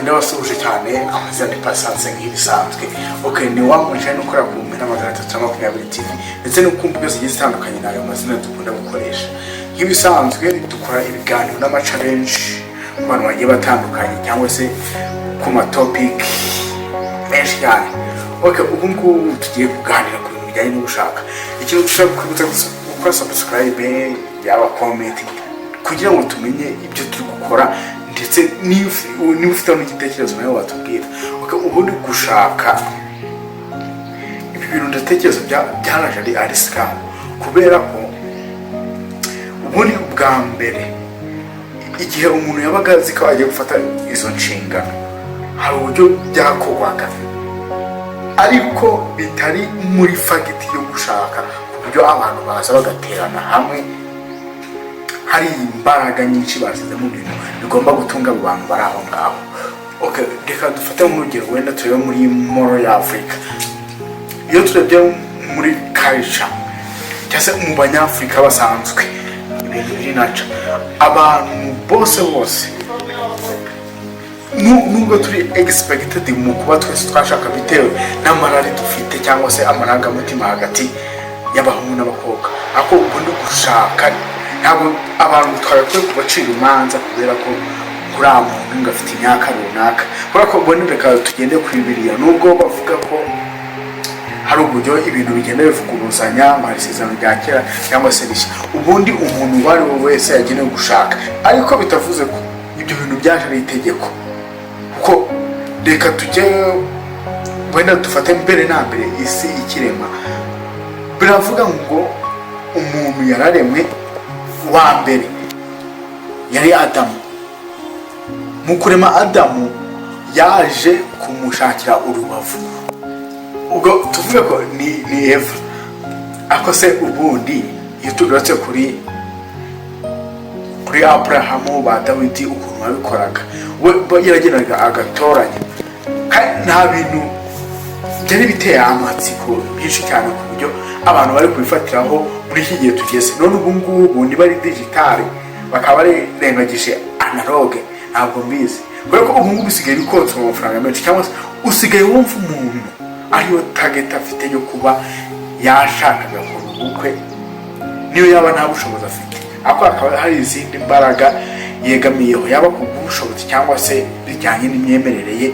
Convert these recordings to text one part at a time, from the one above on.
ndabasubije cyane amazina ni Patience nk'ibisanzwe. Okay, ni wamuje no kora ku mpera 320 TV ndetse no kumva byose zitandukanye nayo mazina dukunda gukoresha. Nk'ibisanzwe dukora ibiganiro n'ama challenge ku bantu bagiye batandukanye cyangwa se ku ma topic menshi cyane. Okay, ubu ngubu tugiye kuganira ku bintu bijyanye no gushaka. Ikintu dushaka kwibutsa gukora subscribe yaba comment kugira ngo tumenye ibyo turi gukora ndetse niba ufite n'igitekerezo nawe watubwira. Ubundi gushaka ibi bintu ndatekereza byaraje ari scam kubera ko ubundi bwa mbere igihe umuntu yabaga azi ko agiye gufata izo nshingano hari uburyo byakorwaga ariko bitari muri fagiti yo gushaka ku buryo abantu baza bagaterana hamwe hari imbaraga nyinshi basize mu bintu bigomba gutunga abantu bari aho ngaho. Okay, reka dufate nk'urugero wenda turebe muri moro ya Afrika. Iyo turebye muri culture cyase mu banyafrika basanzwe ibintu biri naca abantu bose nubwo turi expected mu kuba twese twashaka bitewe n'amarari dufite cyangwa se amarangamutima hagati y'abahungu n'abakobwa, ako ubundi gushaka ntabwo abantu twakwiye kubacira imanza kubera ko kuri muntu ngafite imyaka runaka. Kubera ko ubundi reka tugende kuri Bibiliya nubwo bavuga ko hari uburyo ibintu bigenda bivuguruzanya mu isezerano rya kera cyangwa se rishya, ubundi umuntu wari wese yagenewe gushaka, ariko bitavuze ko ibyo bintu byaje ari itegeko. Kuko reka tujye wenda dufate mbere na mbere isi ikirema, biravuga ngo umuntu yararemwe wa mbere yari Adamu. Mu kurema Adamu yaje kumushakira urubavu, ubwo tuvuge ko ni Eva. Ako se ubundi iyo tugarutse kuri Abrahamu ba Dawidi ukuntu babikoraga, we yaragenaga agatoranya kandi nta bintu byari biteye amatsiko byinshi cyane ku buryo abantu bari kubifatiraho muri iki gihe tugeze. None ubu ngubu ni bari digitale bakaba barengagije analogue, ntabwo mbizi kubera ko ubu ngubu bisigaye bikonsa amafaranga menshi, cyangwa se usigaye wumva umuntu ariyo target afite yo kuba yashakaga mu bukwe niyo yaba nta bushobozi afite, ako akaba hari izindi mbaraga yegamiyeho yaba ku bushobozi cyangwa se bijyanye n'imyemerere ye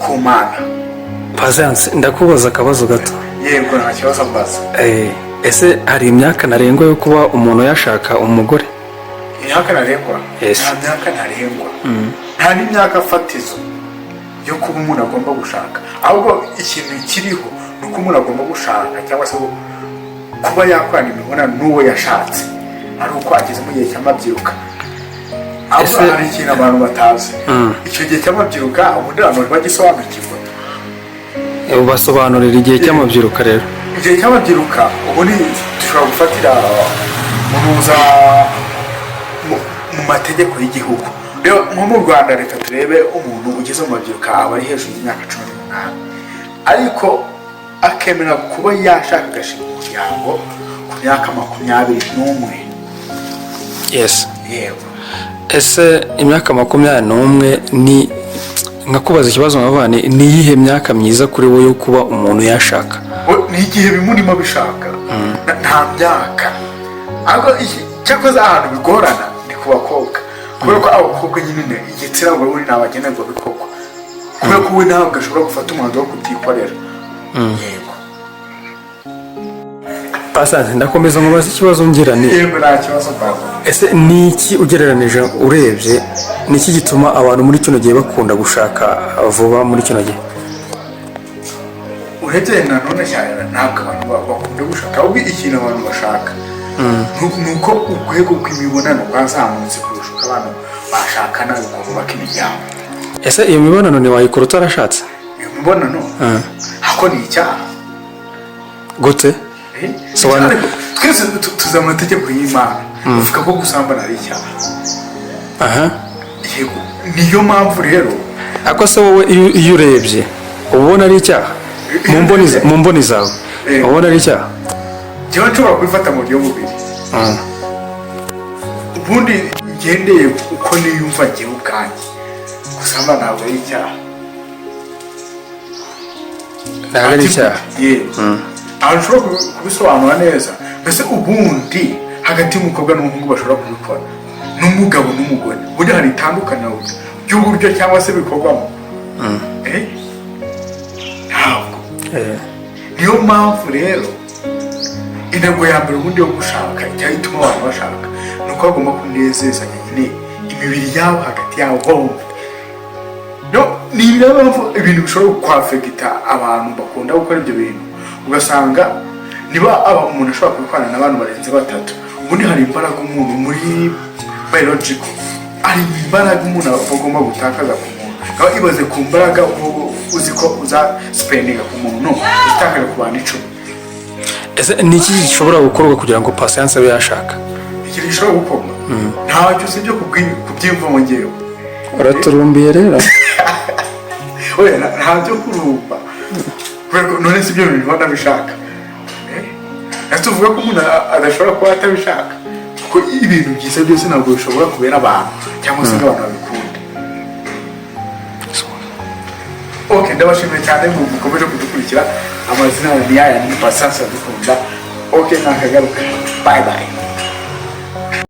ku Mana. Patience, ndakubaza akabazo gato. Yego, nta kibazo mbaza. Ese hari imyaka ntarengwa yo kuba umuntu yashaka umugore? Imyaka ntarengwa? Yes. Nta myaka ntarengwa. Nta n'imyaka fatizo yo kuba umuntu agomba gushaka, ahubwo ikintu kiriho ni uko umuntu agomba gushaka cyangwa se kuba yakorana imibonano n'uwo yashatse ari uko ageze mu gihe cy'amabyiruka. Ahubwo hari ikintu abantu batazi, icyo gihe cy'amabyiruka ubundi abantu bagisobanukirwa. Basobanurira igihe cy'amabyiruka rero. Igihe cy'amabyiruka ubundi dushobora gufatira mu mategeko y'igihugu. Rero nko mu Rwanda reka turebe umuntu ugeze mu mabyiruka aba ari hejuru y'imyaka 18 ariko akemera kuba yashaka agashinga umuryango ku myaka 21. Yes. Yego. Ese imyaka 21 ni nkakubaza ikibazo nkabane ni yihe myaka myiza kuri wowe yo kuba umuntu yashaka? Ni igihe bimurimo bishaka. Nta myaka. Ariko cyakoze ahantu bigorana ni ku bakobwa. Kubera ko abakobwa nyine igitsina ngo uri nabagenerwa bikoko. Kubera ko we ntabwo ashobora gufata umwanzuro wo kutikorera. Yego. Patience, ndakomeza nkubaza ikibazo ngira ni. Yego, nta kibazo mbaza. Ese ni iki ugereranije urebye ni iki gituma abantu muri kino gihe bakunda gushaka vuba muri kino gihe? Urebye nanone cyane ntabwo abantu bakunda gushaka, ahubwo ikintu abantu bashaka nuko urwego rw'imibonano rwazamutse kurusha uko abantu bashakana bubaka imiryango. Ese iyo mibonano ni wayikora utarashatse? Iyo mibonano hako ni icyaha gute? Twese tuzi amategeko y'Imana uvuga ko gusambana ari icyaha. Yego, niyo mpamvu rero. Ako se wowe iyo urebye ubona ari icyaha mu mboni zawe ubona ari icyaha? Jyewe nshobora kubifata mu buryo bubiri. Ubundi ngendeye uko niyumva njyewe ubwanjye, gusa gusama ntabwo ari icyaha. ntabwo ari icyaha. yewe ahantu ushobora kubisobanura neza, mbese ubundi hagati y'umukobwa n'umuhungu bashobora kubikora, n'umugabo n'umugore, ubundi hari itandukaniro ry'uburyo cyangwa se bikorwamo. Ntabwo. Niyo mpamvu rero intego ya mbere ubundi yo gushaka cyangwa ituma abantu bashaka ni uko bagomba kunezezanya nyine imibiri yabo hagati yabo bombi. Ni impamvu ibintu bishobora kwafegita abantu bakunda gukora ibyo bintu, ugasanga niba umuntu ashobora kubikorana n'abantu barenze batatu, ubundi hari imbaraga umuntu muri biological, hari imbaraga umuntu agomba gutakaza ku muntu. Naho ibaze ku mbaraga uzi ko uza spendinga ku muntu utakaje ku bantu 10. Ese ni iki gishobora gukorwa kugira ngo Patience abe yashaka? Iki gishobora gukorwa ntacyo usibye kubyiyumvamo ngewe. Uraturumbiye rero. Oya ntabyo kurumba, none si byo bintu ubona bishaka. Tuvuga ko umuntu adashobora kuba atabishaka, kuko ibintu byiza byose ntabwo bishobora kubera abantu cyangwa se abantu babikunda. Okay, ndabashimiye cyane ngo mukomeje kudukurikira. Amazina ni aya, ni Patience Iradukunda. Okay, nakagaruka. Bye bye.